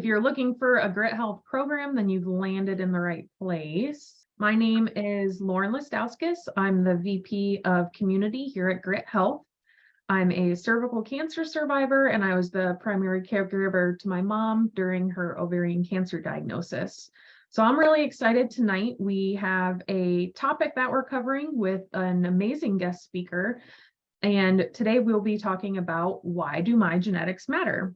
If you're looking for a Gryt Health program, then you've landed in the right place. My name is Lauren Listowskis. I'm the VP of Community here at Gryt Health. I'm a cervical cancer survivor, and I was the primary caregiver to my mom during her ovarian cancer diagnosis. So I'm really excited tonight. We have a topic that we're covering with an amazing guest speaker. And today we'll be talking about, why do my genetics matter?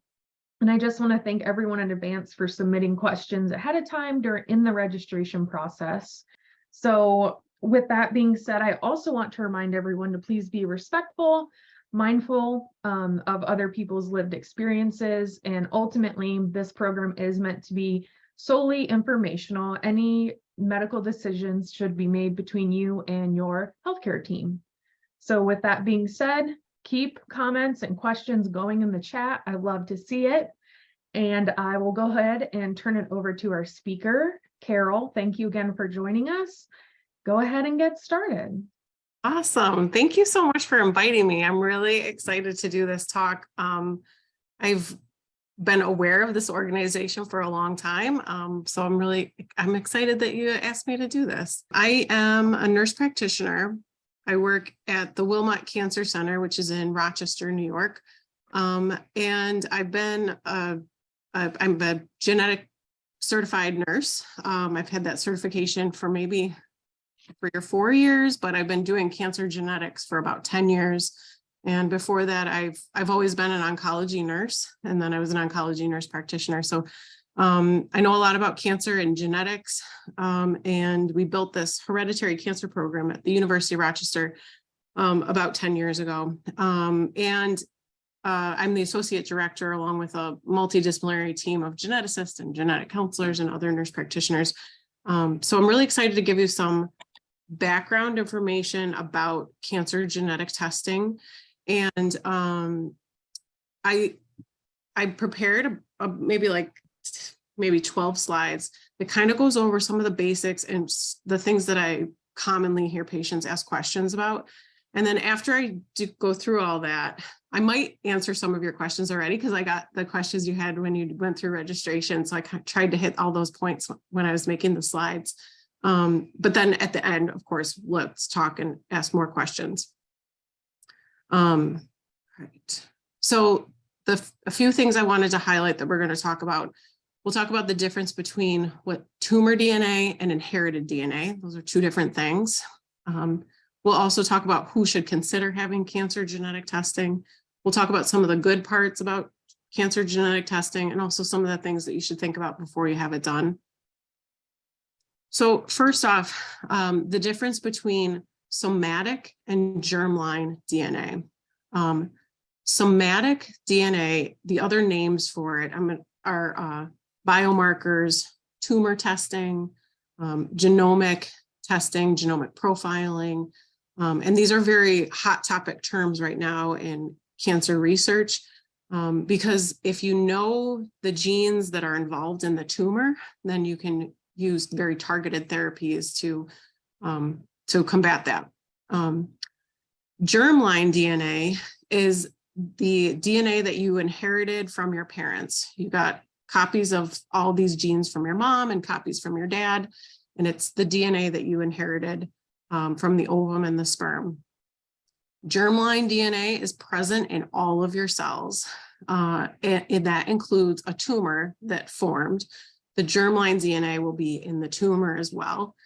And I just want to thank everyone in advance for submitting questions ahead of time in the registration process. So with that being said, I also want to remind everyone to please be respectful, mindful of other people's lived experiences. And ultimately, this program is meant to be solely informational. Any medical decisions should be made between you and your healthcare team. So with that being said, keep comments and questions going in the chat. I love to see it. And I will go ahead and turn it over to our speaker, Carol. Thank you again for joining us. Go ahead and get started. Awesome. Thank you so much for inviting me. I'm really excited to do this talk. I've been aware of this organization for a long time. So I'm excited that you asked me to do this. I am a nurse practitioner. I work at the Wilmot Cancer Center, which is in Rochester, New York. And I'm a genetic certified nurse. I've had that certification for maybe 3 or 4 years, but I've been doing cancer genetics for about 10 years. And before that, I've always been an oncology nurse, and then I was an oncology nurse practitioner. So I know a lot about cancer and genetics, and we built this hereditary cancer program at the University of Rochester about 10 years ago. I'm the associate director, along with a multidisciplinary team of geneticists and genetic counselors and other nurse practitioners. So I'm really excited to give you some background information about cancer genetic testing. And I prepared maybe 12 slides that kind of goes over some of the basics and the things that I commonly hear patients ask questions about. And then after I go through all that, I might answer some of your questions already, because I got the questions you had when you went through registration. So I tried to hit all those points when I was making the slides. But then at the end, of course, let's talk and ask more questions. Right. So a few things I wanted to highlight that we're going to talk about. We'll talk about the difference between what tumor DNA and inherited DNA. Those are two different things. We'll also talk about who should consider having cancer genetic testing. We'll talk about some of the good parts about cancer genetic testing, and also some of the things that you should think about before you have it done. So first off, the difference between somatic and germline DNA. Somatic DNA, the other names for it are biomarkers, tumor testing, genomic testing, genomic profiling. And these are very hot topic terms right now in cancer research, because if you know the genes that are involved in the tumor, then you can use very targeted therapies to combat that. Germline DNA is the DNA that you inherited from your parents. You got copies of all these genes from your mom and copies from your dad, and it's the DNA that you inherited from the ovum and the sperm. Germline DNA is present in all of your cells, and that includes a tumor that formed. The germline DNA will be in the tumor as well.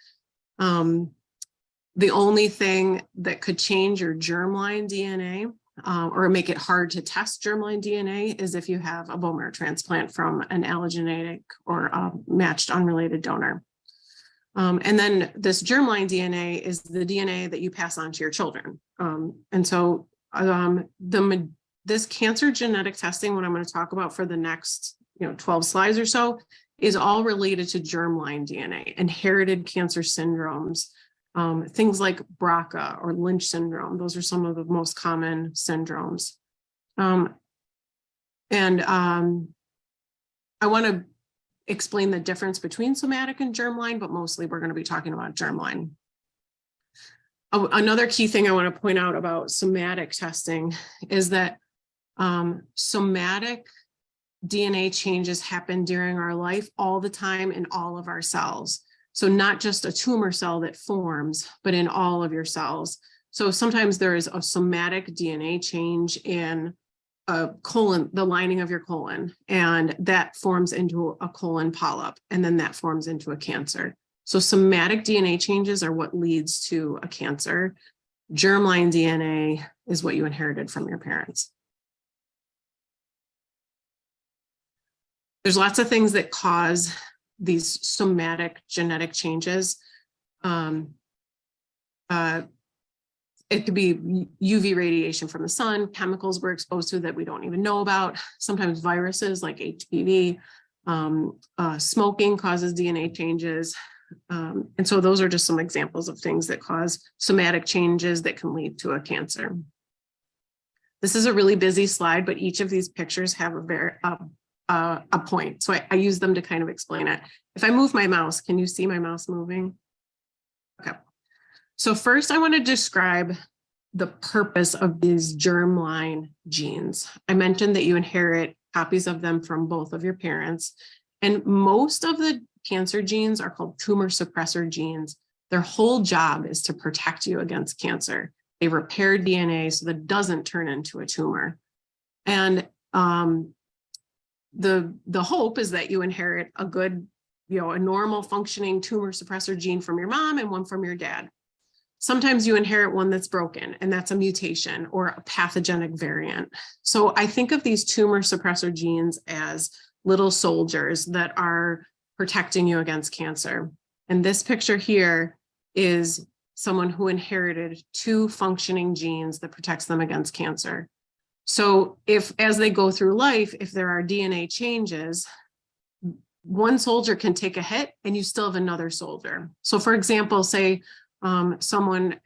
The only thing that could change your germline DNA or make it hard to test germline DNA is if you have a bone marrow transplant from an allogeneic or a matched unrelated donor. And then this germline DNA is the DNA that you pass on to your children. And so this cancer genetic testing, what I'm going to talk about for the next 12 slides or so, is all related to germline DNA, inherited cancer syndromes, things like BRCA or Lynch syndrome. Those are some of the most common syndromes. I want to explain the difference between somatic and germline, but mostly we're going to be talking about germline. Another key thing I want to point out about somatic testing is that somatic DNA changes happen during our life all the time in all of our cells. So not just a tumor cell that forms, but in all of your cells. So sometimes there is a somatic DNA change in a colon, the lining of your colon, and that forms into a colon polyp, and then that forms into a cancer. So somatic DNA changes are what leads to a cancer. Germline DNA is what you inherited from your parents. There's lots of things that cause these somatic genetic changes. It could be UV radiation from the sun, chemicals we're exposed to that we don't even know about, sometimes viruses like HPV, smoking causes DNA changes. And so those are just some examples of things that cause somatic changes that can lead to a cancer. This is a really busy slide, but each of these pictures have a point. So I use them to kind of explain it. If I move my mouse, can you see my mouse moving? Okay. So first I want to describe the purpose of these germline genes. I mentioned that you inherit copies of them from both of your parents, and most of the cancer genes are called tumor suppressor genes. Their whole job is to protect you against cancer. They repair DNA so that it doesn't turn into a tumor. And the hope is that you inherit a good, a normal functioning tumor suppressor gene from your mom and one from your dad. Sometimes you inherit one that's broken, and that's a mutation or a pathogenic variant. So I think of these tumor suppressor genes as little soldiers that are protecting you against cancer. And this picture here is someone who inherited 2 functioning genes that protects them against cancer. So if, as they go through life, if there are DNA changes, one soldier can take a hit and you still have another soldier. So for example, say someone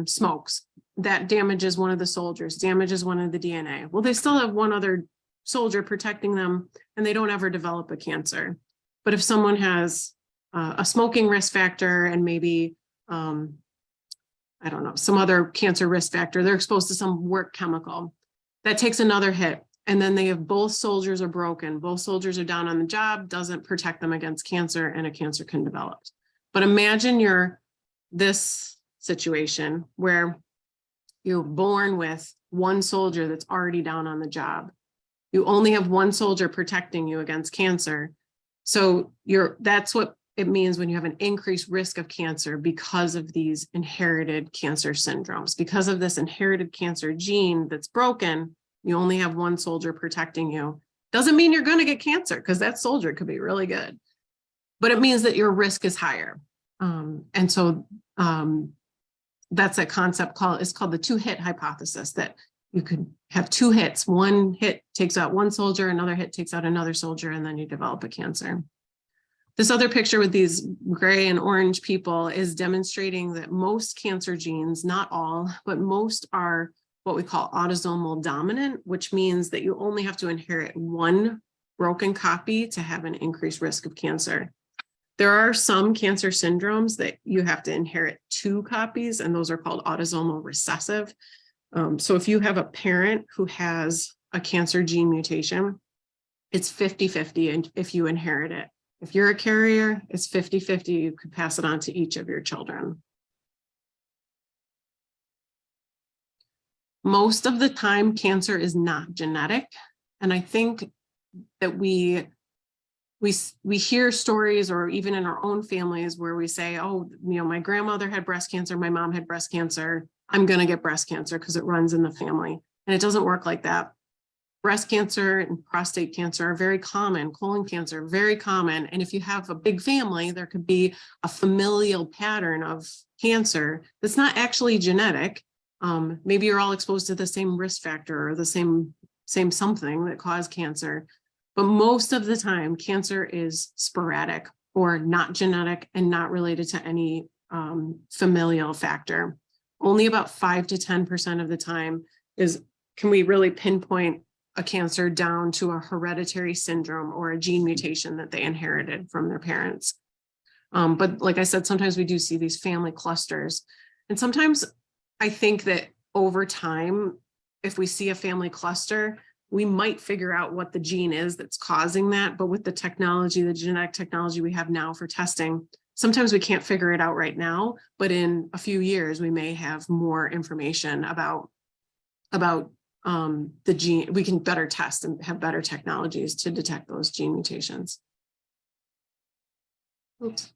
smokes, that damages one of the soldiers, damages one of the DNA. Well, they still have one other soldier protecting them and they don't ever develop a cancer. But if someone has a smoking risk factor and maybe, I don't know, some other cancer risk factor, they're exposed to some work chemical, that takes another hit. And then they have both soldiers are broken, both soldiers are down on the job, doesn't protect them against cancer, and a cancer can develop. But imagine you're this situation where you're born with one soldier that's already down on the job. You only have one soldier protecting you against cancer. So that's what it means when you have an increased risk of cancer because of these inherited cancer syndromes. Because of this inherited cancer gene that's broken, you only have one soldier protecting you. Doesn't mean you're going to get cancer, because that soldier could be really good, but it means that your risk is higher. And so that's a concept it's called the 2-hit hypothesis, that you could have 2 hits. One hit takes out one soldier, another hit takes out another soldier, and then you develop a cancer. This other picture with these gray and orange people is demonstrating that most cancer genes, not all, but most are what we call autosomal dominant, which means that you only have to inherit one broken copy to have an increased risk of cancer. There are some cancer syndromes that you have to inherit 2 copies, and those are called autosomal recessive. So if you have a parent who has a cancer gene mutation, it's 50-50 if you inherit it. If you're a carrier, it's 50-50. You could pass it on to each of your children. Most of the time, cancer is not genetic. And I think that we hear stories, or even in our own families, where we say, oh, my grandmother had breast cancer, my mom had breast cancer, I'm going to get breast cancer because it runs in the family. And it doesn't work like that. Breast cancer and prostate cancer are very common, colon cancer, very common. And if you have a big family, there could be a familial pattern of cancer that's not actually genetic. Maybe you're all exposed to the same risk factor or the same something that caused cancer. But most of the time, cancer is sporadic or not genetic and not related to any familial factor. Only about 5 to 10% of the time can we really pinpoint a cancer down to a hereditary syndrome or a gene mutation that they inherited from their parents. But like I said, sometimes we do see these family clusters. And sometimes I think that over time, if we see a family cluster, we might figure out what the gene is that's causing that. But with the technology, the genetic technology we have now for testing, sometimes we can't figure it out right now, but in a few years, we may have more information about the gene. We can better test and have better technologies to detect those gene mutations. Oops.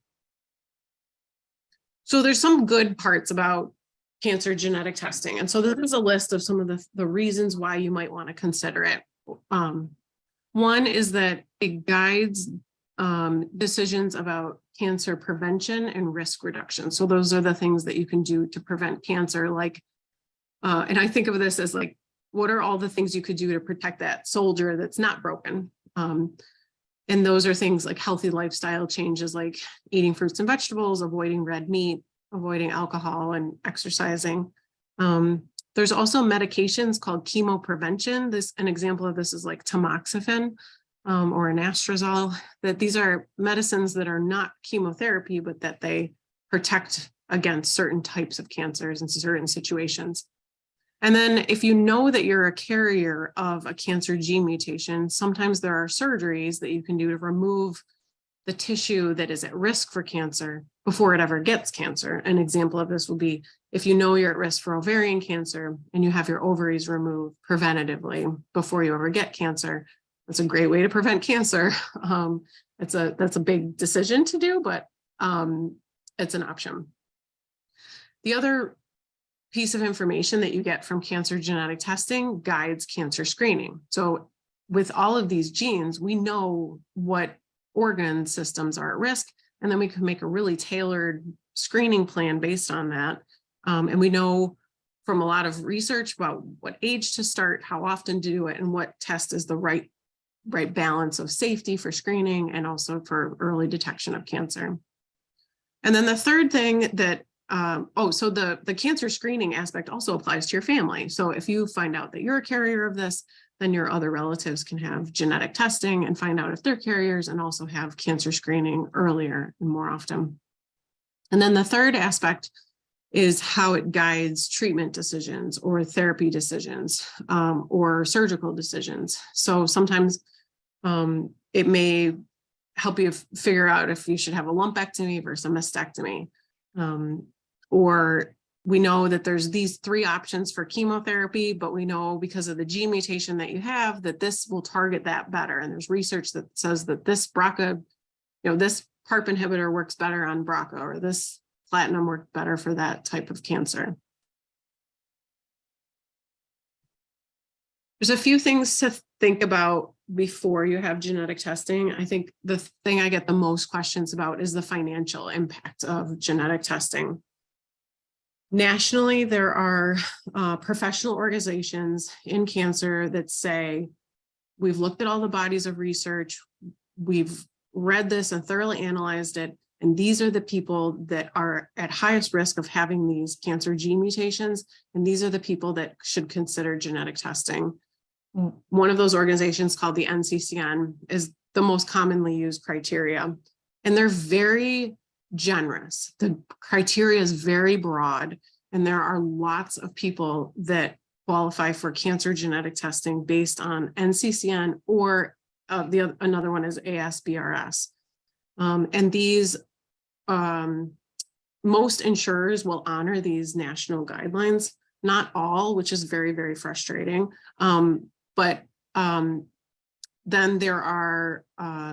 So there's some good parts about cancer genetic testing. And so this is a list of some of the reasons why you might want to consider it. One is that it guides decisions about cancer prevention and risk reduction. So those are the things that you can do to prevent cancer. Like, and I think of this as like, what are all the things you could do to protect that soldier that's not broken? And those are things like healthy lifestyle changes, like eating fruits and vegetables, avoiding red meat, avoiding alcohol, and exercising. There's also medications called chemoprevention. An example of this is like tamoxifen or anastrozole, that these are medicines that are not chemotherapy, but that they protect against certain types of cancers in certain situations. And then if you know that you're a carrier of a cancer gene mutation, sometimes there are surgeries that you can do to remove the tissue that is at risk for cancer before it ever gets cancer. An example of this will be if you know you're at risk for ovarian cancer and you have your ovaries removed preventatively before you ever get cancer. That's a great way to prevent cancer. That's a big decision to do, but it's an option. The other piece of information that you get from cancer genetic testing guides cancer screening. So with all of these genes, we know what organ systems are at risk, and then we can make a really tailored screening plan based on that. And we know from a lot of research about what age to start, how often to do it, and what test is the right balance of safety for screening and also for early detection of cancer. And then the third thing that so the cancer screening aspect also applies to your family. So if you find out that you're a carrier of this, then your other relatives can have genetic testing and find out if they're carriers and also have cancer screening earlier and more often. And then the third aspect is how it guides treatment decisions or therapy decisions or surgical decisions. So sometimes it may help you figure out if you should have a lumpectomy versus a mastectomy. Or we know that there's these three options for chemotherapy, but we know because of the gene mutation that you have, that this will target that better. And there's research that says that this BRCA, this PARP inhibitor works better on BRCA, or this platinum worked better for that type of cancer. There's a few things to think about before you have genetic testing. I think the thing I get the most questions about is the financial impact of genetic testing. Nationally, there are professional organizations in cancer that say, we've looked at all the bodies of research, we've read this and thoroughly analyzed it, and these are the people that are at highest risk of having these cancer gene mutations, and these are the people that should consider genetic testing. One of those organizations, called the NCCN, is the most commonly used criteria, and they're very generous. The criteria is very broad, and there are lots of people that qualify for cancer genetic testing based on NCCN, or another one is ASBRS. And these, most insurers will honor these national guidelines, not all, which is very, very frustrating. But then there are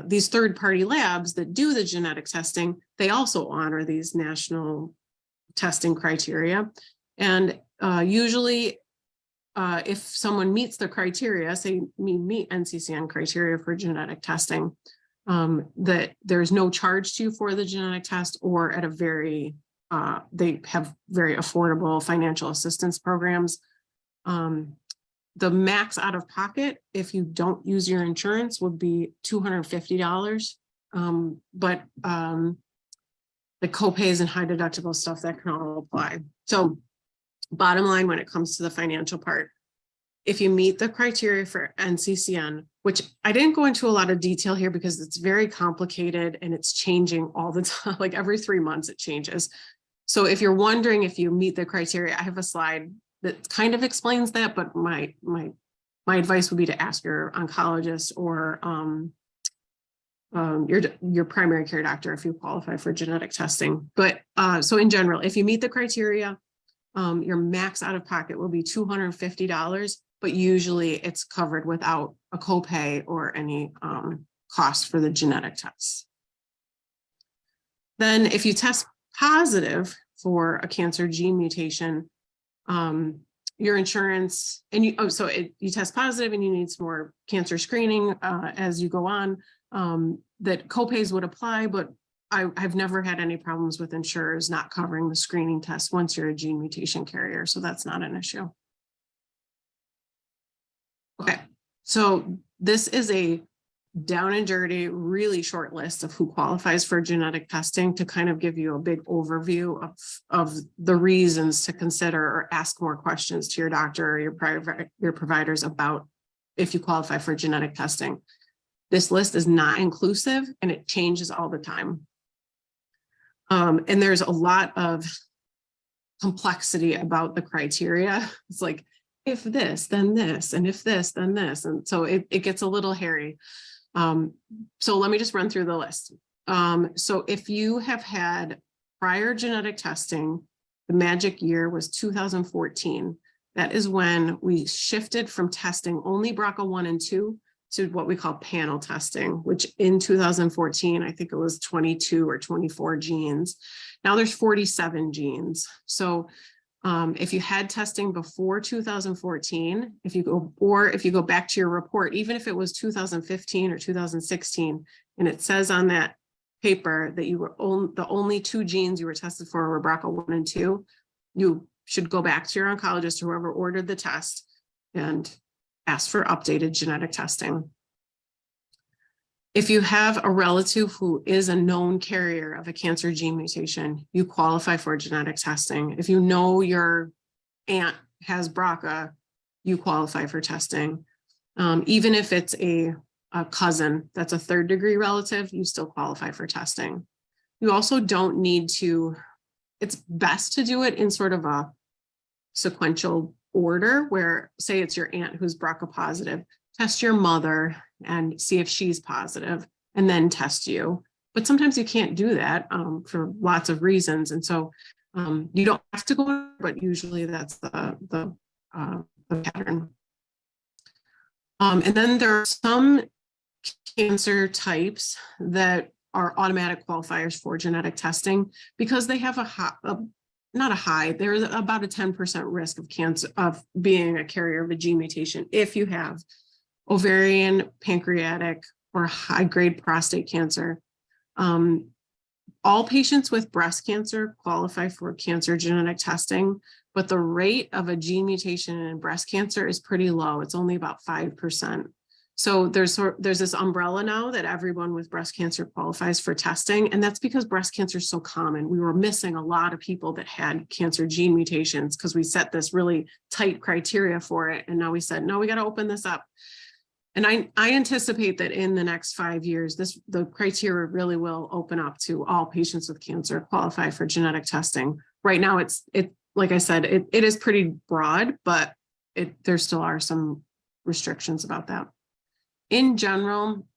these third-party labs that do the genetic testing. They also honor these national testing criteria. And usually, if someone meets the criteria, say meet NCCN criteria for genetic testing, that there's no charge to you for the genetic test, or at a very, they have very affordable financial assistance programs. The max out of pocket, if you don't use your insurance, would be $250. But the copays and high deductible stuff, that can all apply. So bottom line, when it comes to the financial part, if you meet the criteria for NCCN, which I didn't go into a lot of detail here because it's very complicated and it's changing all the time, like every 3 months it changes. So if you're wondering if you meet the criteria, I have a slide that kind of explains that, but my my advice would be to ask your oncologist or your primary care doctor if you qualify for genetic testing. But so in general, if you meet the criteria, your max out of pocket will be $250, but usually it's covered without a copay or any cost for the genetic tests. Then if you test positive for a cancer gene mutation, your insurance, and you test positive and you need some more cancer screening as you go on, that copays would apply, but I've never had any problems with insurers not covering the screening test once you're a gene mutation carrier, so that's not an issue. Okay, so this is a down and dirty, really short list of who qualifies for genetic testing to kind of give you a big overview of the reasons to consider or ask more questions to your doctor or your providers about if you qualify for genetic testing. This list is not inclusive and it changes all the time. And there's a lot of complexity about the criteria. It's like, if this, then this, and if this, then this. And so it gets a little hairy. So let me just run through the list. So if you have had prior genetic testing, the magic year was 2014. That is when we shifted from testing only BRCA1 and 2 to what we call panel testing, which in 2014, I think it was 22 or 24 genes. Now there's 47 genes. So if you had testing before 2014, if you go back to your report, even if it was 2015 or 2016, and it says on that paper that you were the only 2 genes you were tested for were BRCA1 and 2, you should go back to your oncologist or whoever ordered the test and ask for updated genetic testing. If you have a relative who is a known carrier of a cancer gene mutation, you qualify for genetic testing. If you know your aunt has BRCA, you qualify for testing. Even if it's a cousin that's a 3rd-degree relative, you still qualify for testing. You also don't need to, it's best to do it in sort of a sequential order where, say it's your aunt who's BRCA positive, test your mother and see if she's positive and then test you. But sometimes you can't do that for lots of reasons. And so you don't have to go, but usually that's the pattern. And then there are some cancer types that are automatic qualifiers for genetic testing because they have there's about a 10% risk of cancer, of being a carrier of a gene mutation if you have ovarian, pancreatic, or high-grade prostate cancer. All patients with breast cancer qualify for cancer genetic testing, but the rate of a gene mutation in breast cancer is pretty low. It's only about 5%. So there's this umbrella now that everyone with breast cancer qualifies for testing, and that's because breast cancer is so common. We were missing a lot of people that had cancer gene mutations because we set this really tight criteria for it, and now we said, no, we got to open this up. And I anticipate that in the next 5 years, the criteria really will open up to all patients with cancer qualify for genetic testing. Right now, it's like I said, it is pretty broad, but there still are some restrictions about that. In general,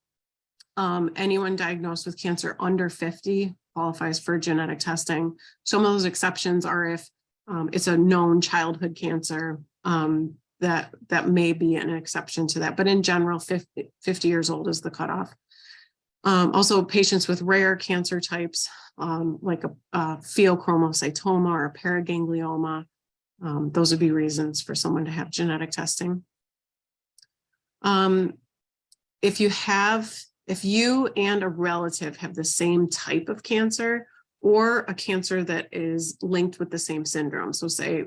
anyone diagnosed with cancer under 50 qualifies for genetic testing. Some of those exceptions are if it's a known childhood cancer, that may be an exception to that. But in general, 50 years old is the cutoff. Also, patients with rare cancer types, like a pheochromocytoma or a paraganglioma, those would be reasons for someone to have genetic testing. If you and a relative have the same type of cancer or a cancer that is linked with the same syndrome, so say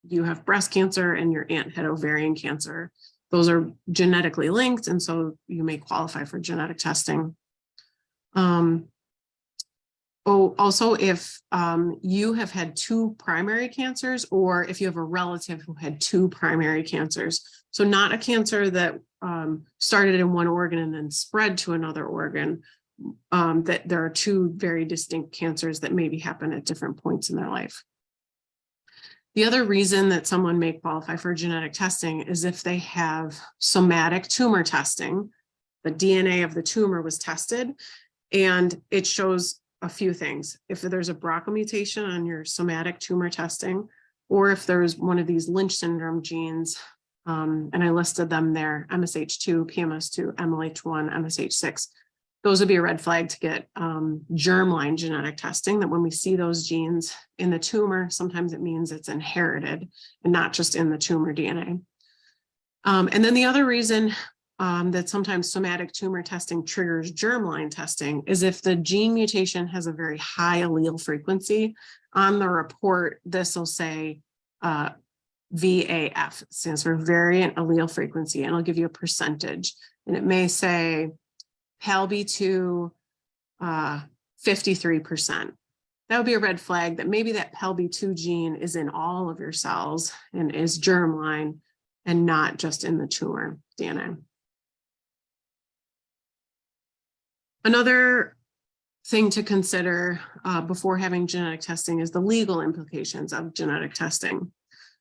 you have breast cancer and your aunt had ovarian cancer, those are genetically linked, and so you may qualify for genetic testing. Also, if you have had 2 primary cancers, or if you have a relative who had 2 primary cancers, so not a cancer that started in one organ and then spread to another organ, that there are 2 very distinct cancers that maybe happen at different points in their life. The other reason that someone may qualify for genetic testing is if they have somatic tumor testing. The DNA of the tumor was tested and it shows a few things. If there's a BRCA mutation on your somatic tumor testing, or if there's one of these Lynch syndrome genes, and I listed them there, MSH2, PMS2, MLH1, MSH6, those would be a red flag to get germline genetic testing, that when we see those genes in the tumor, sometimes it means it's inherited and not just in the tumor DNA. And then the other reason that sometimes somatic tumor testing triggers germline testing is if the gene mutation has a very high allele frequency. On the report, this will say VAF, it stands for variant allele frequency, and I'll give you a percentage. And it may say PALB2 53%. That would be a red flag that maybe that PALB2 gene is in all of your cells and is germline and not just in the tumor DNA. Another thing to consider before having genetic testing is the legal implications of genetic testing.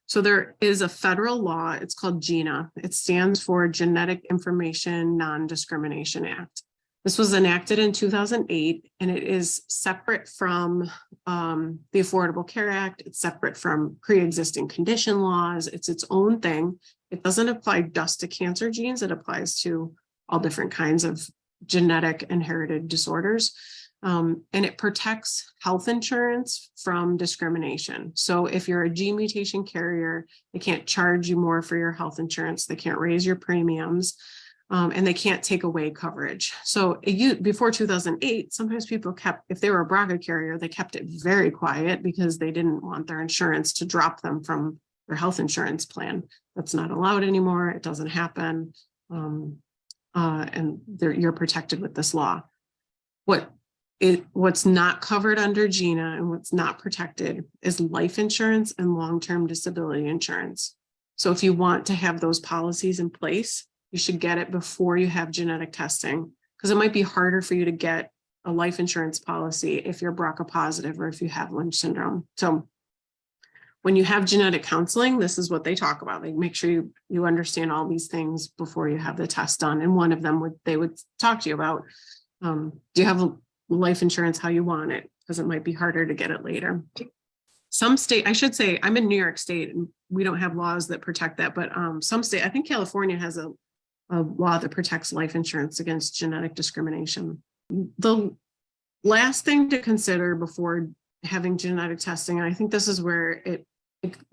So there is a federal law, it's called GINA. It stands for Genetic Information Non-Discrimination Act. This was enacted in 2008, and it is separate from the Affordable Care Act. It's separate from pre-existing condition laws. It's its own thing. It doesn't apply just to cancer genes. It applies to all different kinds of genetic inherited disorders. And it protects health insurance from discrimination. So if you're a gene mutation carrier, they can't charge you more for your health insurance. They can't raise your premiums. And they can't take away coverage. So before 2008, sometimes people kept, if they were a BRCA carrier, they kept it very quiet because they didn't want their insurance to drop them from their health insurance plan. That's not allowed anymore. It doesn't happen. And you're protected with this law. What's not covered under GINA and what's not protected is life insurance and long-term disability insurance. So if you want to have those policies in place, you should get it before you have genetic testing, because it might be harder for you to get a life insurance policy if you're BRCA positive or if you have Lynch syndrome. So when you have genetic counseling, this is what they talk about. They make sure you understand all these things before you have the test done. And one of them they would talk to you about, do you have life insurance, how you want it? Because it might be harder to get it later. Some state, I should say, I'm in New York State and we don't have laws that protect that, but some state, I think California has a law that protects life insurance against genetic discrimination. The last thing to consider before having genetic testing, and I think this is where it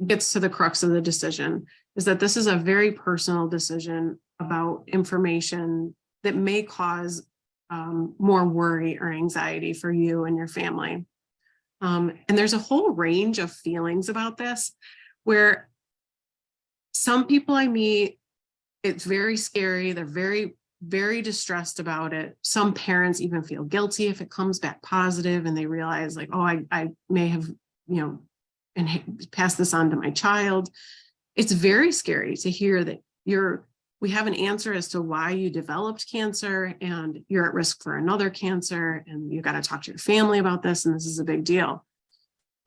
gets to the crux of the decision, is that this is a very personal decision about information that may cause more worry or anxiety for you and your family. And there's a whole range of feelings about this, where some people I meet, it's very scary. They're very, very distressed about it. Some parents even feel guilty if it comes back positive and they realize like, oh, I may have, and pass this on to my child. It's very scary to hear that we have an answer as to why you developed cancer and you're at risk for another cancer and you got to talk to your family about this and this is a big deal.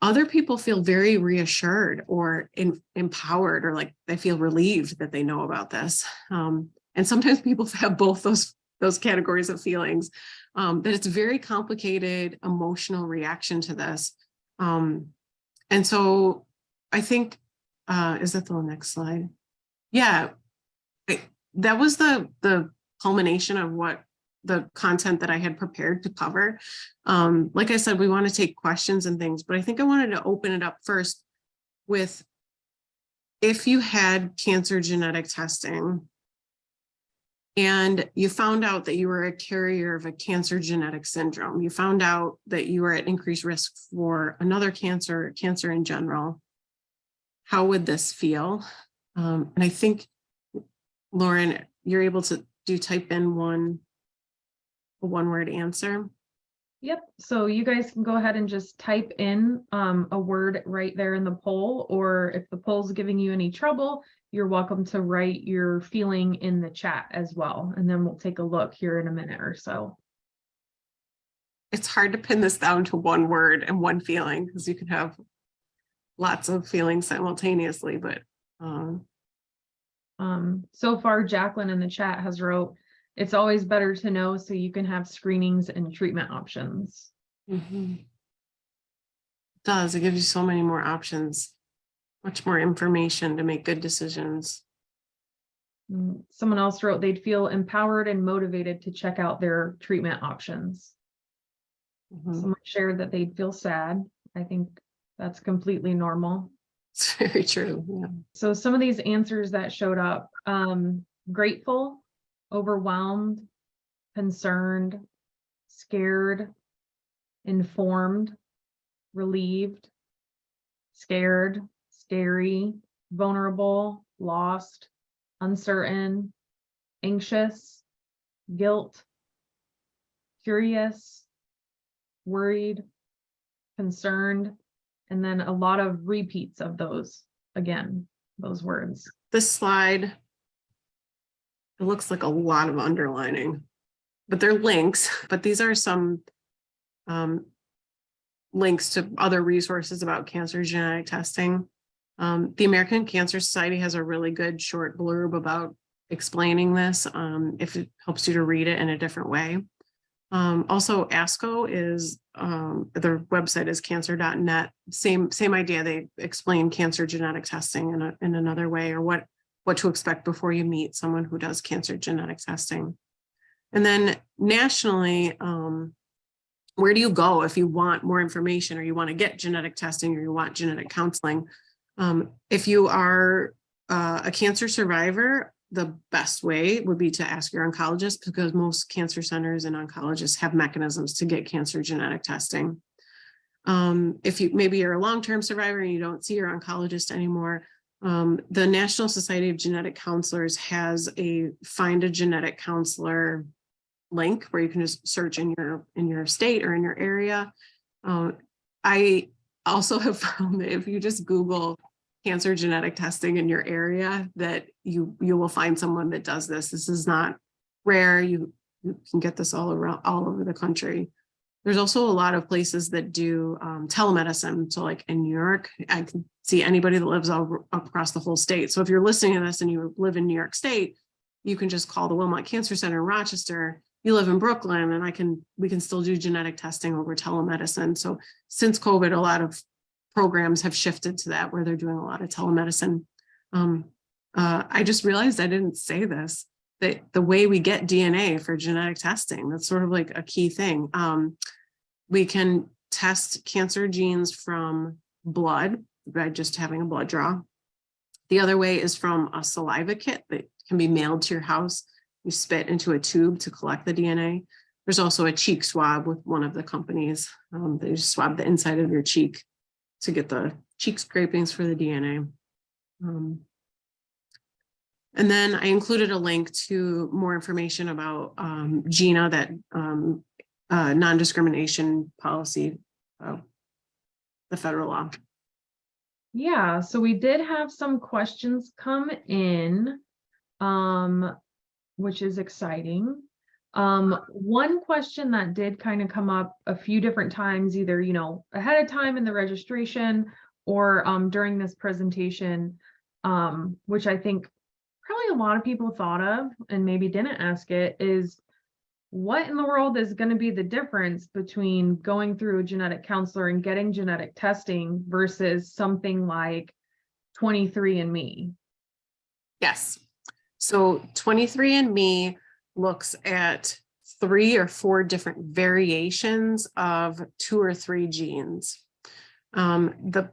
Other people feel very reassured or empowered, or like they feel relieved that they know about this. And sometimes people have both those categories of feelings, that it's a very complicated emotional reaction to this. And so I think, is that the next slide? Yeah, that was the culmination of what the content that I had prepared to cover. Like I said, we want to take questions and things, but I think I wanted to open it up first with, if you had cancer genetic testing and you found out that you were a carrier of a cancer genetic syndrome, you found out that you were at increased risk for another cancer in general, how would this feel? And I think, Lauren, you're able to type in a one-word answer. Yep. So you guys can go ahead and just type in a word right there in the poll, or if the poll's giving you any trouble, you're welcome to write your feeling in the chat as well. And then we'll take a look here in a minute or so. It's hard to pin this down to one word and one feeling because you can have lots of feelings simultaneously, but So far, Jacqueline in the chat has wrote, it's always better to know so you can have screenings and treatment options. it does. It gives you so many more options, much more information to make good decisions. Someone else wrote they'd feel empowered and motivated to check out their treatment options. Someone shared that they'd feel sad. I think that's completely normal. It's very true. Yeah. So some of these answers that showed up, grateful, overwhelmed, concerned, scared, informed, relieved, scared, scary, vulnerable, lost, uncertain, anxious, guilt, curious, worried, concerned, and then a lot of repeats of those, again, those words. This slide, it looks like a lot of underlining, but they're links, but these are some links to other resources about cancer genetic testing. The American Cancer Society has a really good short blurb about explaining this, if it helps you to read it in a different way. Also, ASCO is, their website is cancer.net. Same idea. They explain cancer genetic testing in another way, or what to expect before you meet someone who does cancer genetic testing. And then nationally, where do you go if you want more information, or you want to get genetic testing, or you want genetic counseling? If you are a cancer survivor, the best way would be to ask your oncologist, because most cancer centers and oncologists have mechanisms to get cancer genetic testing. If maybe you're a long-term survivor and you don't see your oncologist anymore, the National Society of Genetic Counselors has a Find a Genetic Counselor link where you can just search in your state or in your area. I also have found that if you just Google cancer genetic testing in your area, that you will find someone that does this. This is not rare. You can get this all over the country. There's also a lot of places that do telemedicine. So like in New York, I can see anybody that lives all across the whole state. So if you're listening to this and you live in New York State, you can just call the Wilmot Cancer Center in Rochester. You live in Brooklyn, and we can still do genetic testing over telemedicine. So since COVID, a lot of programs have shifted to that, where they're doing a lot of telemedicine. I just realized I didn't say this, that the way we get DNA for genetic testing, that's sort of like a key thing. We can test cancer genes from blood by just having a blood draw. The other way is from a saliva kit that can be mailed to your house. You spit into a tube to collect the DNA. There's also a cheek swab with one of the companies. They just swab the inside of your cheek to get the cheek scrapings for the DNA. And then I included a link to more information about GINA, that non-discrimination policy, the federal law. Yeah, so we did have some questions come in, which is exciting. One question that did kind of come up a few different times, either, ahead of time in the registration or during this presentation, which I think probably a lot of people thought of and maybe didn't ask it, is what in the world is going to be the difference between going through a genetic counselor and getting genetic testing versus something like 23andMe? Yes. So 23andMe looks at 3 or 4 different variations of 2 or 3 genes. The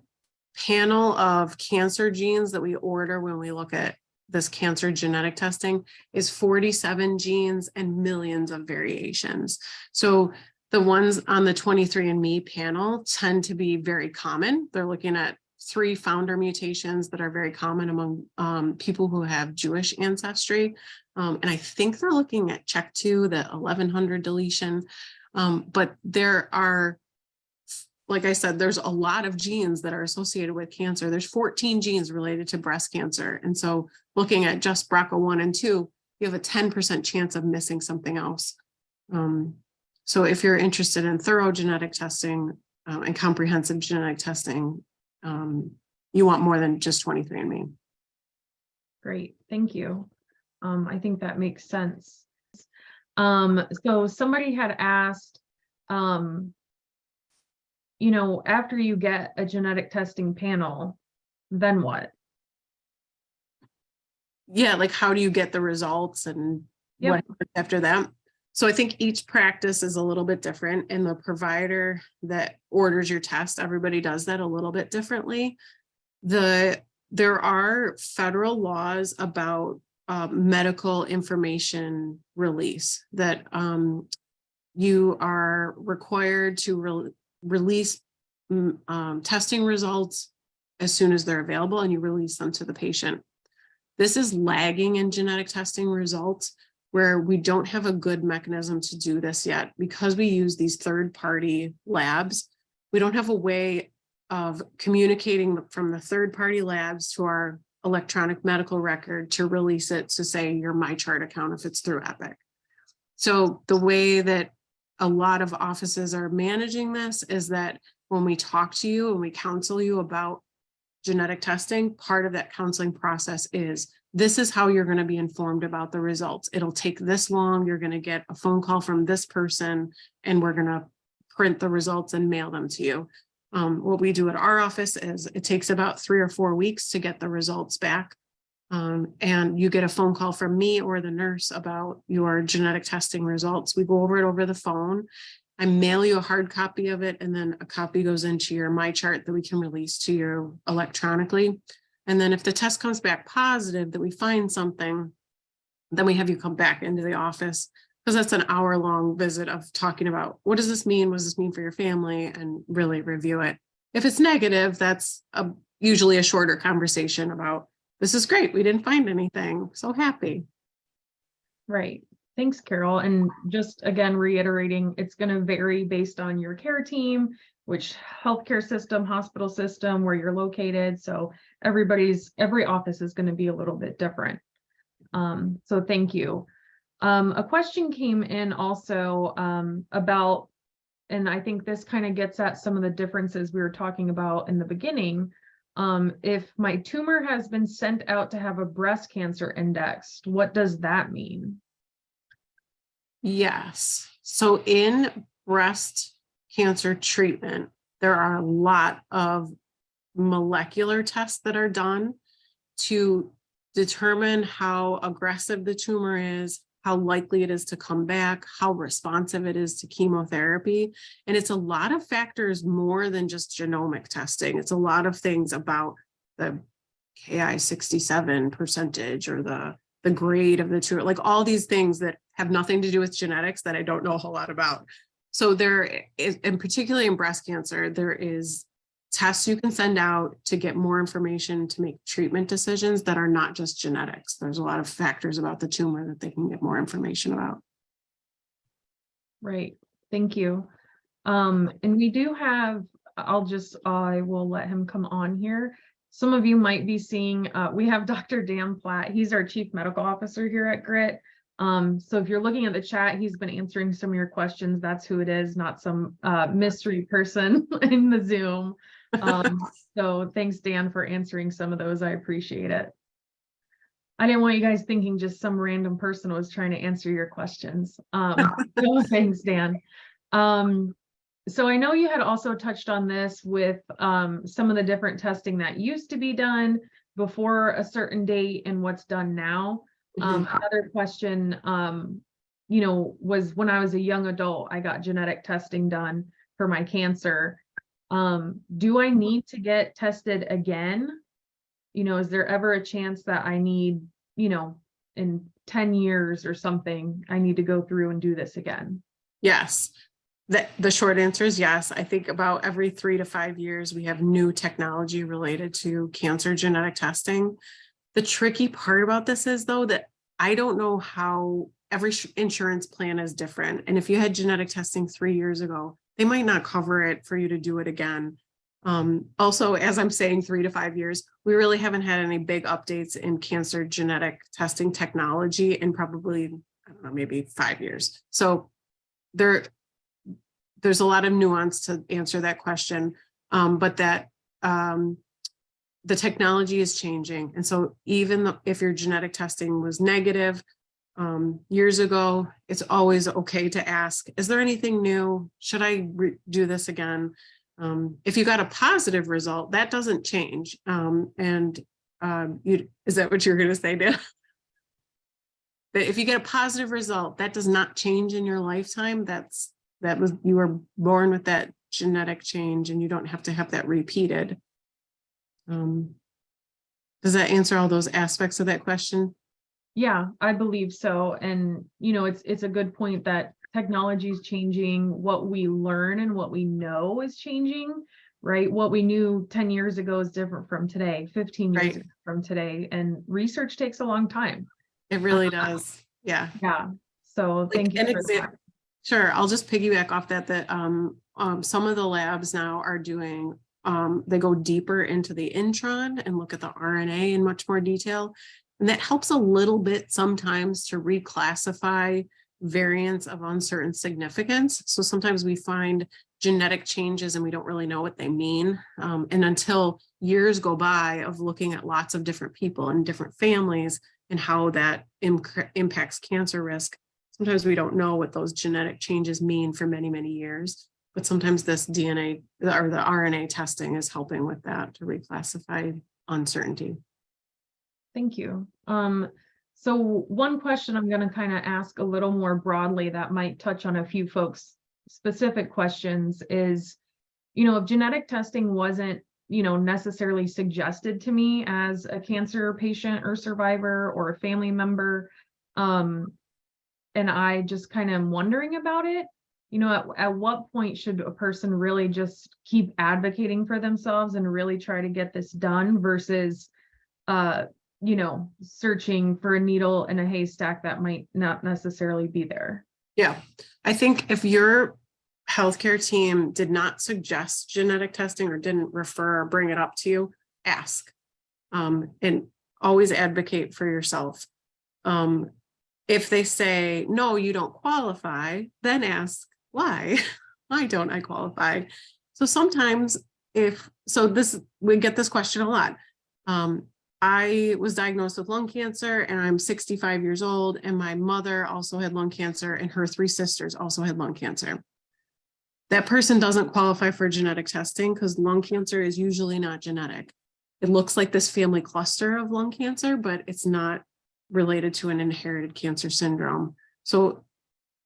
panel of cancer genes that we order when we look at this cancer genetic testing is 47 genes and millions of variations. So the ones on the 23andMe panel tend to be very common. They're looking at 3 founder mutations that are very common among people who have Jewish ancestry. And I think they're looking at CHEK2, the 1100 deletion. But there are, like I said, there's a lot of genes that are associated with cancer. There's 14 genes related to breast cancer. And so looking at just BRCA1 and 2, you have a 10% chance of missing something else. So if you're interested in thorough genetic testing and comprehensive genetic testing, you want more than just 23andMe. Great, thank you. I think that makes sense. So somebody had asked, after you get a genetic testing panel, then what? Yeah, like how do you get the results and what happens after that? So I think each practice is a little bit different, and the provider that orders your test, everybody does that a little bit differently. There are federal laws about medical information release that you are required to release testing results as soon as they're available, and you release them to the patient. This is lagging in genetic testing results, where we don't have a good mechanism to do this yet. Because we use these third-party labs, we don't have a way of communicating from the third-party labs to our electronic medical record to release it to say your MyChart account if it's through Epic. So the way that a lot of offices are managing this is that when we talk to you and we counsel you about genetic testing, part of that counseling process is, this is how you're going to be informed about the results. It'll take this long. You're going to get a phone call from this person, and we're going to print the results and mail them to you. What we do at our office is it takes about 3 or 4 weeks to get the results back. And you get a phone call from me or the nurse about your genetic testing results. We go over it over the phone. I mail you a hard copy of it, and then a copy goes into your MyChart that we can release to you electronically. And then if the test comes back positive, that we find something, then we have you come back into the office, because that's an hour-long visit of talking about, what does this mean? What does this mean for your family? And really review it. If it's negative, that's usually a shorter conversation about, this is great, we didn't find anything, so happy. Right. Thanks, Carol. And just again, reiterating, it's going to vary based on your care team, which healthcare system, hospital system, where you're located. So every office is going to be a little bit different. So thank you. A question came in also about, and I think this kind of gets at some of the differences we were talking about in the beginning. If my tumor has been sent out to have a breast cancer indexed, what does that mean? Yes. So in breast cancer treatment, there are a lot of molecular tests that are done to determine how aggressive the tumor is, how likely it is to come back, how responsive it is to chemotherapy. And it's a lot of factors more than just genomic testing. It's a lot of things about the Ki-67 percentage or the grade of the tumor, like all these things that have nothing to do with genetics that I don't know a whole lot about. So there is, and particularly in breast cancer, there is tests you can send out to get more information to make treatment decisions that are not just genetics. There's a lot of factors about the tumor that they can get more information about. Right. Thank you. And we do have, I will let him come on here. Some of you might be seeing, we have Dr. Dan Platt. He's our Chief Medical Officer here at Gryt. So if you're looking at the chat, he's been answering some of your questions. That's who it is, not some mystery person in the Zoom. So thanks, Dan, for answering some of those. I appreciate it. I didn't want you guys thinking just some random person was trying to answer your questions. So thanks, Dan. So I know you had also touched on this with some of the different testing that used to be done before a certain date and what's done now. Another question, was when I was a young adult, I got genetic testing done for my cancer. Do I need to get tested again? Is there ever a chance that I need, in 10 years or something, I need to go through and do this again? Yes. The short answer is yes. I think about every 3 to 5 years, we have new technology related to cancer genetic testing. The tricky part about this is, though, that I don't know how every insurance plan is different. And if you had genetic testing 3 years ago, they might not cover it for you to do it again. Also, as I'm saying, 3 to 5 years, we really haven't had any big updates in cancer genetic testing technology in probably, I don't know, maybe 5 years. So there's a lot of nuance to answer that question, but that the technology is changing. And so even if your genetic testing was negative years ago, it's always okay to ask, is there anything new? Should I do this again? If you got a positive result, that doesn't change. Is that what you're going to say, Dan? That if you get a positive result, that does not change in your lifetime. You were born with that genetic change, and you don't have to have that repeated. Does that answer all those aspects of that question? Yeah, I believe so. And, it's a good point that technology is changing. What we learn and what we know is changing, right? What we knew 10 years ago is different from today, 15 years ago from today. And research takes a long time. It really does. Yeah. Yeah. So thank you for that. Sure. I'll just piggyback off that some of the labs now are doing, they go deeper into the intron and look at the RNA in much more detail. And that helps a little bit sometimes to reclassify variants of uncertain significance. So sometimes we find genetic changes and we don't really know what they mean. And until years go by of looking at lots of different people and different families and how that impacts cancer risk, sometimes we don't know what those genetic changes mean for many, many years. But sometimes this DNA or the RNA testing is helping with that to reclassify uncertainty. Thank you. So one question I'm going to kind of ask a little more broadly that might touch on a few folks' specific questions is, if genetic testing wasn't, necessarily suggested to me as a cancer patient or survivor or a family member, and I just kind of am wondering about it, at what point should a person really just keep advocating for themselves and really try to get this done versus, searching for a needle in a haystack that might not necessarily be there? Yeah, I think if your healthcare team did not suggest genetic testing or didn't refer or bring it up to you, ask, and always advocate for yourself. If they say, no, you don't qualify, then ask why. Why don't I qualify? So sometimes we get this question a lot. I was diagnosed with lung cancer and I'm 65 years old, and my mother also had lung cancer and her 3 sisters also had lung cancer. That person doesn't qualify for genetic testing because lung cancer is usually not genetic. It looks like this family cluster of lung cancer, but it's not related to an inherited cancer syndrome. So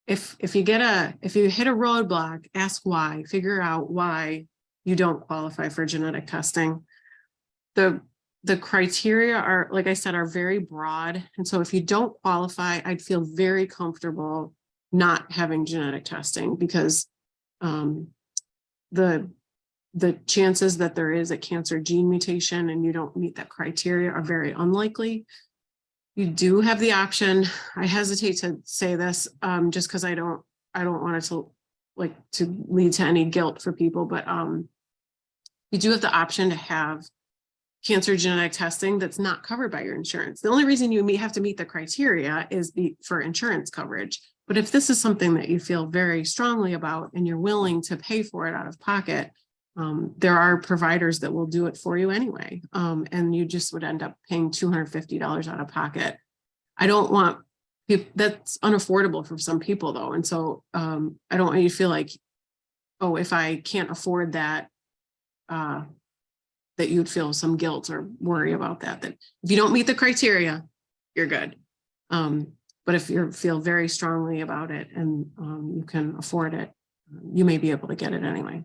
if you hit a roadblock, ask why, figure out why you don't qualify for genetic testing. The criteria are, like I said, are very broad. And so if you don't qualify, I'd feel very comfortable not having genetic testing because the chances that there is a cancer gene mutation and you don't meet that criteria are very unlikely. You do have the option. I hesitate to say this just because I don't want it to lead to any guilt for people, but you do have the option to have cancer genetic testing that's not covered by your insurance. The only reason you have to meet the criteria is for insurance coverage. But if this is something that you feel very strongly about and you're willing to pay for it out of pocket, there are providers that will do it for you anyway. And you just would end up paying $250 out of pocket. I don't want people, that's unaffordable for some people though. And so I don't want you to feel like, oh, if I can't afford that, that you'd feel some guilt or worry about that if you don't meet the criteria, you're good. But if you feel very strongly about it and you can afford it, you may be able to get it anyway.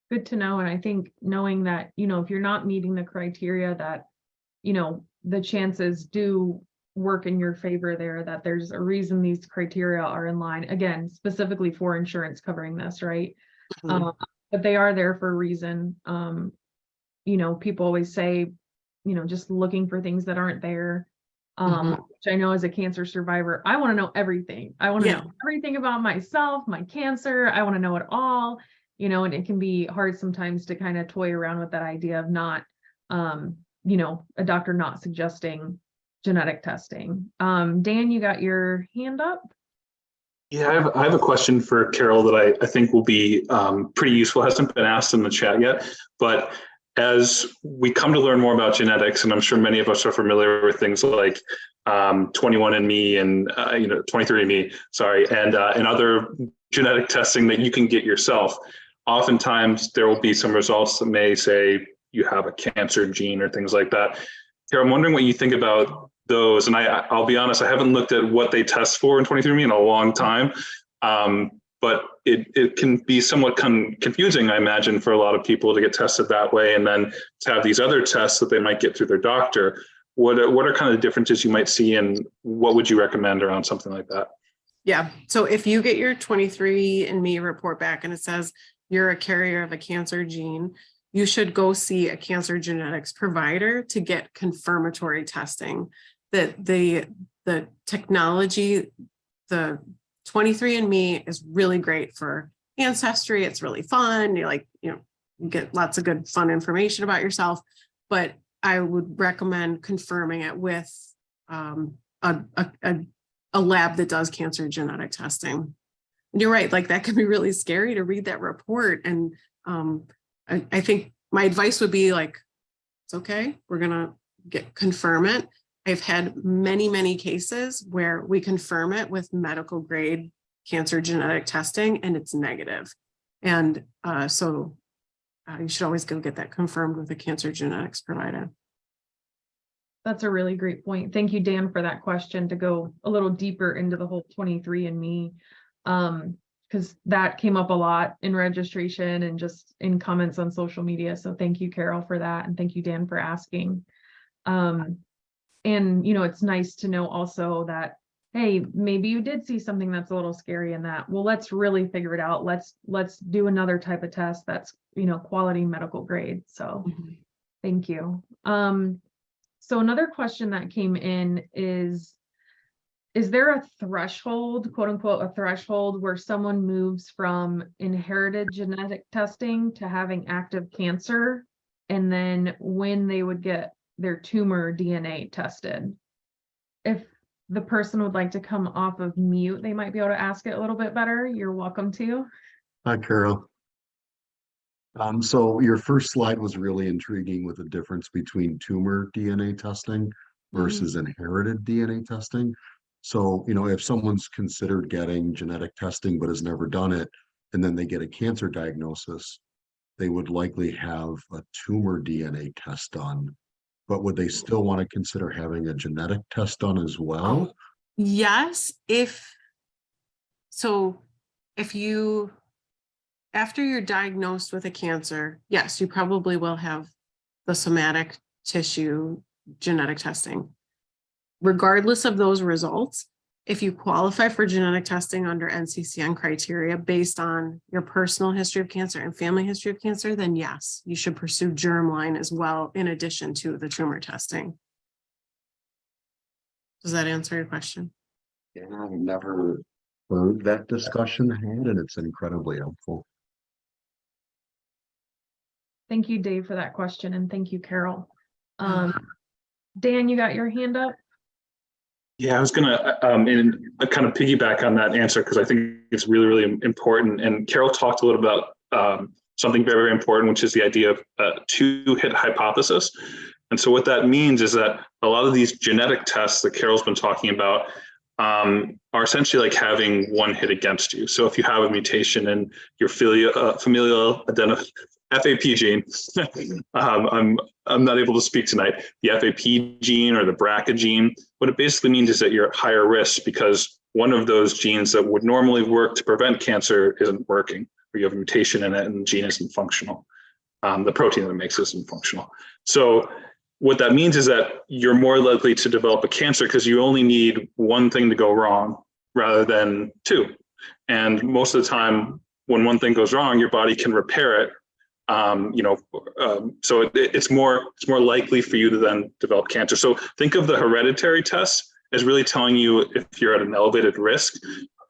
Good to know. And I think knowing that, if you're not meeting the criteria, that, the chances do work in your favor there, that there's a reason these criteria are in line, again, specifically for insurance covering this, right? Mm-hmm. But they are there for a reason. People always say, just looking for things that aren't there. Which I know as a cancer survivor, I want to know everything. I want to know everything about myself, my cancer. I want to know it all, and it can be hard sometimes to kind of toy around with that idea of not, a doctor not suggesting genetic testing. Dan, you got your hand up? Yeah, I have a question for Carol that I think will be pretty useful. It hasn't been asked in the chat yet, but as we come to learn more about genetics, and I'm sure many of us are familiar with things like 21andMe and 23andMe, sorry, and other genetic testing that you can get yourself. Oftentimes, there will be some results that may say you have a cancer gene or things like that. Carol, I'm wondering what you think about those. And I'll be honest, I haven't looked at what they test for in 23andMe in a long time. But it can be somewhat confusing, I imagine, for a lot of people to get tested that way and then to have these other tests that they might get through their doctor. What are kind of the differences you might see, and what would you recommend around something like that? Yeah. So if you get your 23andMe report back and it says you're a carrier of a cancer gene, you should go see a cancer genetics provider to get confirmatory testing. That the technology, the 23andMe is really great for ancestry. It's really fun. You get lots of good fun information about yourself, but I would recommend confirming it with a lab that does cancer genetic testing. And you're right, like that can be really scary to read that report. And I think my advice would be like, it's okay, we're gonna confirm it. I've had many cases where we confirm it with medical grade cancer genetic testing and it's negative. And so you should always go get that confirmed with a cancer genetics provider. That's a really great point. Thank you, Dan, for that question, to go a little deeper into the whole 23andMe, because that came up a lot in registration and just in comments on social media. So thank you, Carol, for that. And thank you, Dan, for asking. And, it's nice to know also that, hey, maybe you did see something that's a little scary in that. Well, let's really figure it out. Let's do another type of test that's, quality medical grade. So thank you. So another question that came in is there a threshold, quote unquote, a threshold where someone moves from inherited genetic testing to having active cancer? And then when they would get their tumor DNA tested? If the person would like to come off of mute, they might be able to ask it a little bit better. You're welcome to. Hi, Carol. So your first slide was really intriguing with the difference between tumor DNA testing versus inherited DNA testing. So, if someone's considered getting genetic testing but has never done it, and then they get a cancer diagnosis, they would likely have a tumor DNA test done. But would they still want to consider having a genetic test done as well? Yes. After you're diagnosed with a cancer, yes, you probably will have the somatic tissue genetic testing. Regardless of those results, if you qualify for genetic testing under NCCN criteria based on your personal history of cancer and family history of cancer, then yes, you should pursue germline as well, in addition to the tumor testing. Does that answer your question? Yeah, I've never heard that discussion had, and it's incredibly helpful. Thank you, Dave, for that question. And thank you, Carol. Dan, you got your hand up? Yeah, I was going to kind of piggyback on that answer because I think it's really, really important. And Carol talked a little about something very, very important, which is the idea of two-hit hypothesis. And so what that means is that a lot of these genetic tests that Carol's been talking about are essentially like having one hit against you. So if you have a mutation in your familial FAP gene, I'm not able to speak tonight, the FAP gene or the BRCA gene, what it basically means is that you're at higher risk because one of those genes that would normally work to prevent cancer isn't working, or you have a mutation in it and the gene isn't functional. The protein that it makes isn't functional. So what that means is that you're more likely to develop a cancer because you only need one thing to go wrong rather than two. And most of the time, when one thing goes wrong, your body can repair it. So it's more likely for you to then develop cancer. So think of the hereditary test as really telling you if you're at an elevated risk.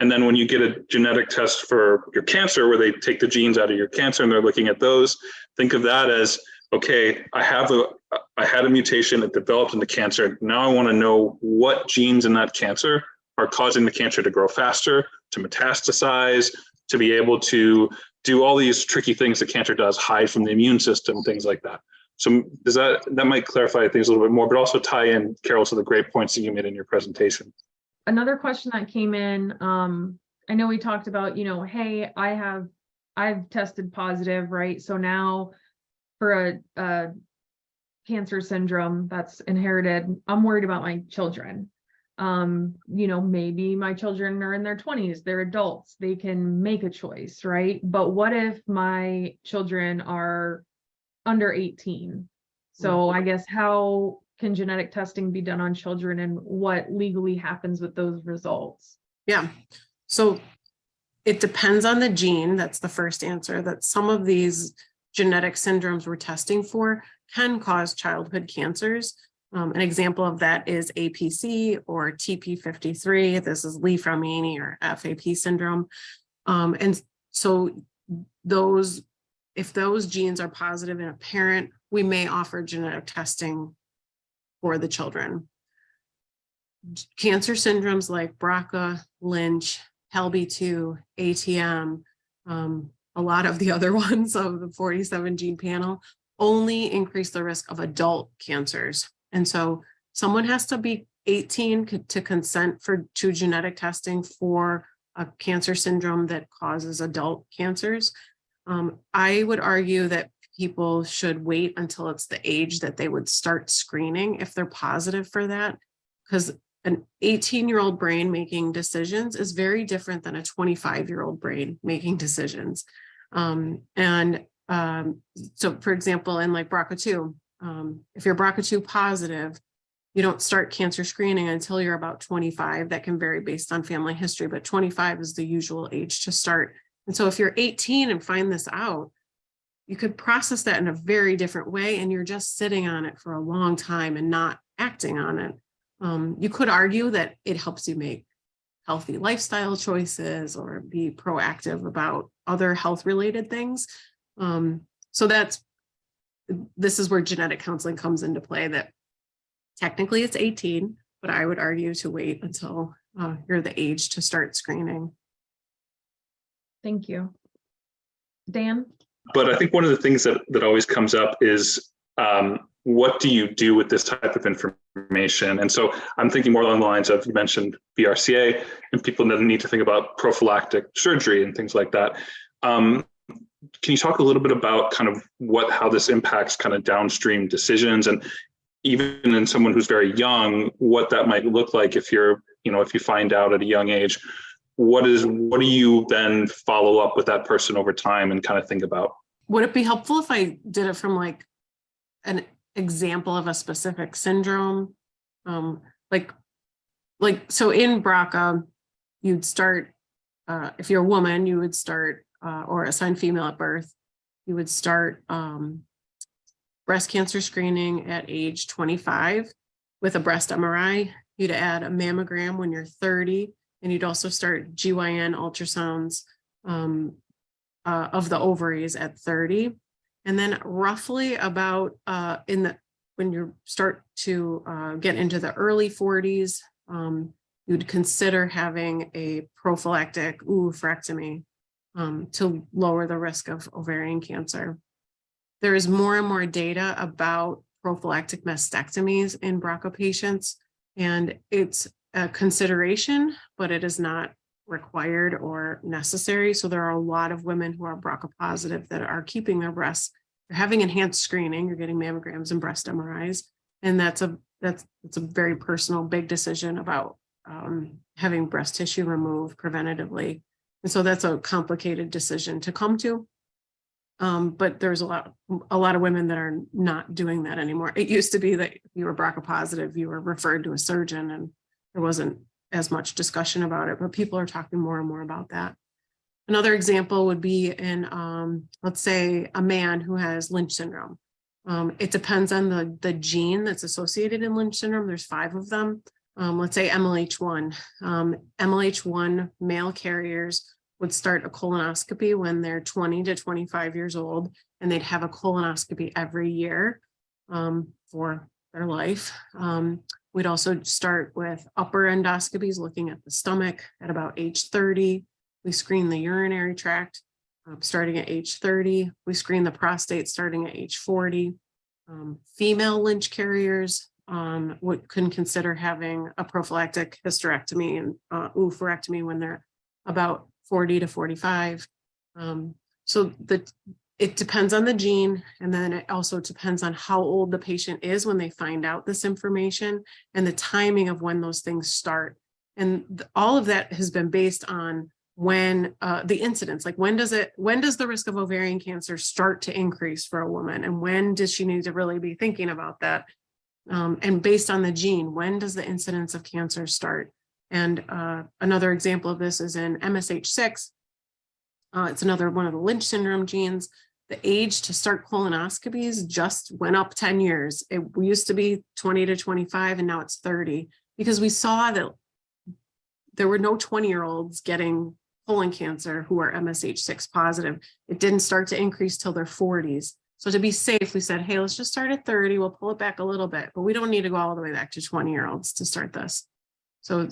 And then when you get a genetic test for your cancer, where they take the genes out of your cancer and they're looking at those, think of that as, okay, I had a mutation that developed into cancer. Now I want to know what genes in that cancer are causing the cancer to grow faster, to metastasize, to be able to do all these tricky things that cancer does, hide from the immune system, things like that. So does that might clarify things a little bit more, but also tie in, Carol, to the great points that you made in your presentation. Another question that came in, I know we talked about, hey, I've tested positive, right? So now for a cancer syndrome that's inherited, I'm worried about my children. Maybe my children are in their 20s, they're adults, they can make a choice, right? But what if my children are under 18? So I guess how can genetic testing be done on children, and what legally happens with those results? Yeah, so it depends on the gene. That's the first answer, that some of these genetic syndromes we're testing for can cause childhood cancers. An example of that is APC or TP53. This is Li-Fraumeni or FAP syndrome. And so if those genes are positive in a parent, we may offer genetic testing for the children. Cancer syndromes like BRCA, Lynch, HELB2, ATM, a lot of the other ones of the 47 gene panel only increase the risk of adult cancers. And so someone has to be 18 to consent to genetic testing for a cancer syndrome that causes adult cancers. I would argue that people should wait until it's the age that they would start screening if they're positive for that, because an 18-year-old brain making decisions is very different than a 25-year-old brain making decisions. So for example, in like BRCA2, if you're BRCA2 positive, you don't start cancer screening until you're about 25. That can vary based on family history, but 25 is the usual age to start. And so if you're 18 and find this out, you could process that in a very different way, and you're just sitting on it for a long time and not acting on it. You could argue that it helps you make healthy lifestyle choices or be proactive about other health-related things. So this is where genetic counseling comes into play, that technically it's 18, but I would argue to wait until you're the age to start screening. Thank you. Dan? But I think one of the things that always comes up is what do you do with this type of information? And so I'm thinking more along the lines of, you mentioned BRCA, and people need to think about prophylactic surgery and things like that. Can you talk a little bit about kind of how this impacts kind of downstream decisions, and even in someone who's very young, what that might look like if you're, if you find out at a young age, what do you then follow up with that person over time and kind of think about? Would it be helpful if I did it from like an example of a specific syndrome? So in BRCA, you'd start, if you're a woman, you would start, or assigned female at birth, you would start breast cancer screening at age 25 with a breast MRI. You'd add a mammogram when you're 30, and you'd also start GYN ultrasounds of the ovaries at 30. And then roughly about when you start to get into the early 40s, you'd consider having a prophylactic oophorectomy to lower the risk of ovarian cancer. There is more and more data about prophylactic mastectomies in BRCA patients, and it's a consideration, but it is not required or necessary. So there are a lot of women who are BRCA positive that are keeping their breasts. They're having enhanced screening. You're getting mammograms and breast MRIs, and that's a very personal, big decision about having breast tissue removed preventatively. And so that's a complicated decision to come to. But there's a lot of women that are not doing that anymore. It used to be that if you were BRCA positive, you were referred to a surgeon, and there wasn't as much discussion about it, but people are talking more and more about that. Another example would be in, let's say, a man who has Lynch syndrome. It depends on the gene that's associated in Lynch syndrome. There's 5 of them. Let's say MLH1. MLH1 male carriers would start a colonoscopy when they're 20 to 25 years old, and they'd have a colonoscopy every year for their life. We'd also start with upper endoscopies, looking at the stomach at about age 30. We screen the urinary tract starting at age 30. We screen the prostate starting at age 40. Female Lynch carriers can consider having a prophylactic hysterectomy and oophorectomy when they're about 40 to 45. So it depends on the gene, and then it also depends on how old the patient is when they find out this information and the timing of when those things start. And all of that has been based on when the incidence, like when does the risk of ovarian cancer start to increase for a woman, and when does she need to really be thinking about that? And based on the gene, when does the incidence of cancer start? And another example of this is in MSH6. It's another one of the Lynch syndrome genes. The age to start colonoscopies just went up 10 years. It used to be 20 to 25, and now it's 30, because we saw that there were no 20-year-olds getting colon cancer who are MSH6 positive. It didn't start to increase till their 40s. So to be safe, we said, hey, let's just start at 30. We'll pull it back a little bit, but we don't need to go all the way back to 20-year-olds to start this. So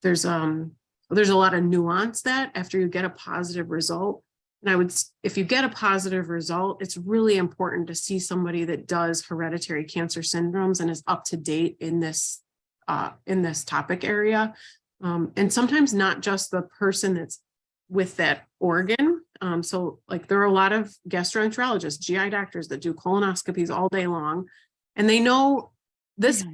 there's a lot of nuance that after you get a positive result. And if you get a positive result, it's really important to see somebody that does hereditary cancer syndromes and is up to date in this topic area. And sometimes not just the person that's with that organ. So like there are a lot of gastroenterologists, GI doctors that do colonoscopies all day long, and they know this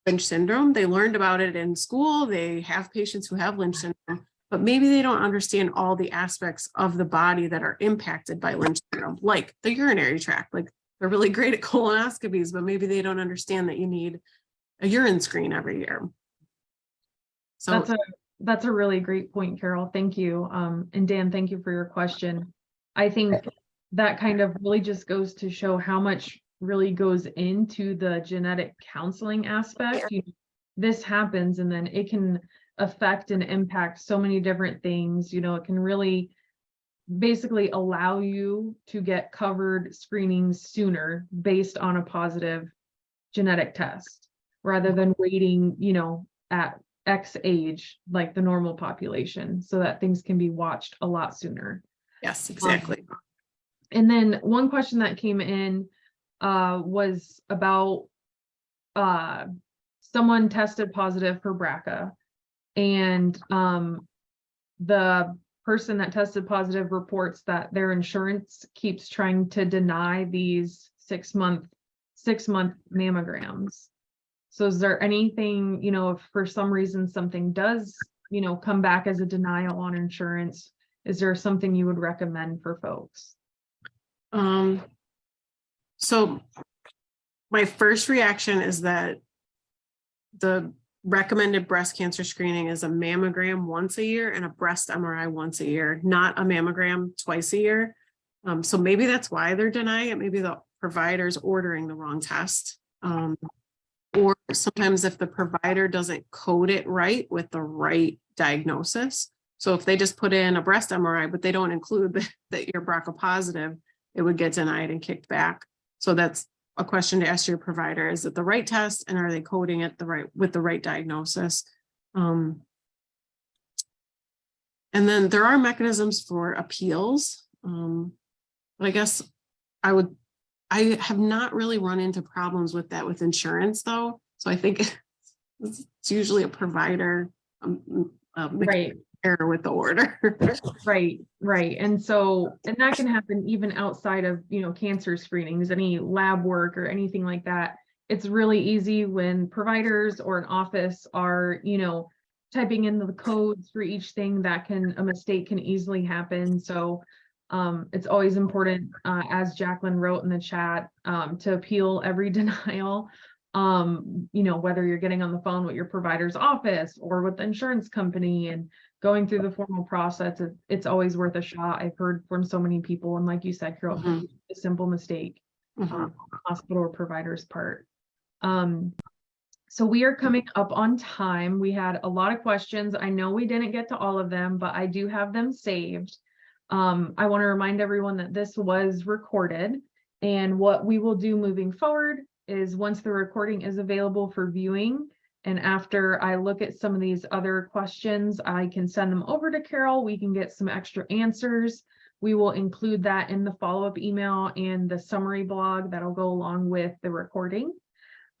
Lynch syndrome. They learned about it in school. They have patients who have Lynch syndrome, but maybe they don't understand all the aspects of the body that are impacted by Lynch syndrome, like the urinary tract. Like they're really great at colonoscopies, but maybe they don't understand that you need a urine screen every year. So that's a really great point, Carol. Thank you. And Dan, thank you for your question. I think that kind of really just goes to show how much really goes into the genetic counseling aspect. This happens, and then it can affect and impact so many different things. It can really basically allow you to get covered screenings sooner based on a positive genetic test, rather than waiting, at X age, like the normal population, so that things can be watched a lot sooner. Yes, exactly. And then one question that came in was about someone tested positive for BRCA, and the person that tested positive reports that their insurance keeps trying to deny these 6-month mammograms. So is there anything, if for some reason something does, come back as a denial on insurance, is there something you would recommend for folks? So my first reaction is that the recommended breast cancer screening is a mammogram once a year and a breast MRI once a year, not a mammogram twice a year. So maybe that's why they're denying it. Maybe the provider's ordering the wrong test. Or sometimes if the provider doesn't code it right with the right diagnosis. So if they just put in a breast MRI, but they don't include that you're BRCA positive, it would get denied and kicked back. So that's a question to ask your provider. Is it the right test, and are they coding it with the right diagnosis? And then there are mechanisms for appeals. But I guess I have not really run into problems with that with insurance though. So I think it's usually a provider Right. error with the order. Right. And that can happen even outside of, cancer screenings, any lab work or anything like that. It's really easy when providers or an office are, typing in the codes for each thing, a mistake can easily happen. So it's always important, as Jacqueline wrote in the chat, to appeal every denial, whether you're getting on the phone with your provider's office or with the insurance company and going through the formal process. It's always worth a shot. I've heard from so many people, and like you said, Carol, a simple mistake on hospital or provider's part. So we are coming up on time. We had a lot of questions. I know we didn't get to all of them, but I do have them saved. I want to remind everyone that this was recorded, and what we will do moving forward is once the recording is available for viewing, and after I look at some of these other questions, I can send them over to Carol. We can get some extra answers. We will include that in the follow-up email and the summary blog that'll go along with the recording.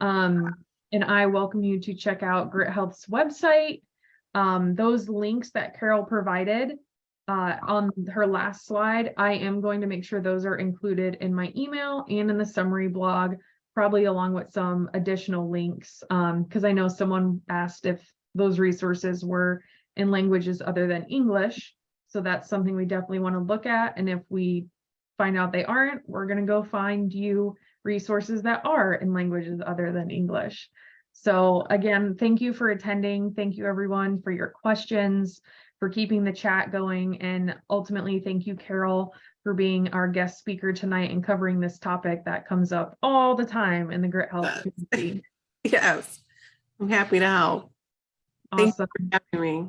And I welcome you to check out Gryt Health's website. Those links that Carol provided on her last slide, I am going to make sure those are included in my email and in the summary blog, probably along with some additional links, because I know someone asked if those resources were in languages other than English. So that's something we definitely want to look at. And if we find out they aren't, we're going to go find you resources that are in languages other than English. So again, thank you for attending. Thank you everyone for your questions, for keeping the chat going. And ultimately, thank you, Carol, for being our guest speaker tonight and covering this topic that comes up all the time in the Gryt Health community. Yes, I'm happy to help. Awesome. Thank you for having me.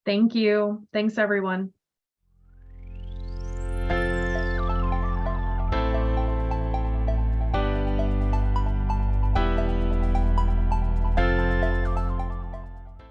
Thank you. Thanks, everyone.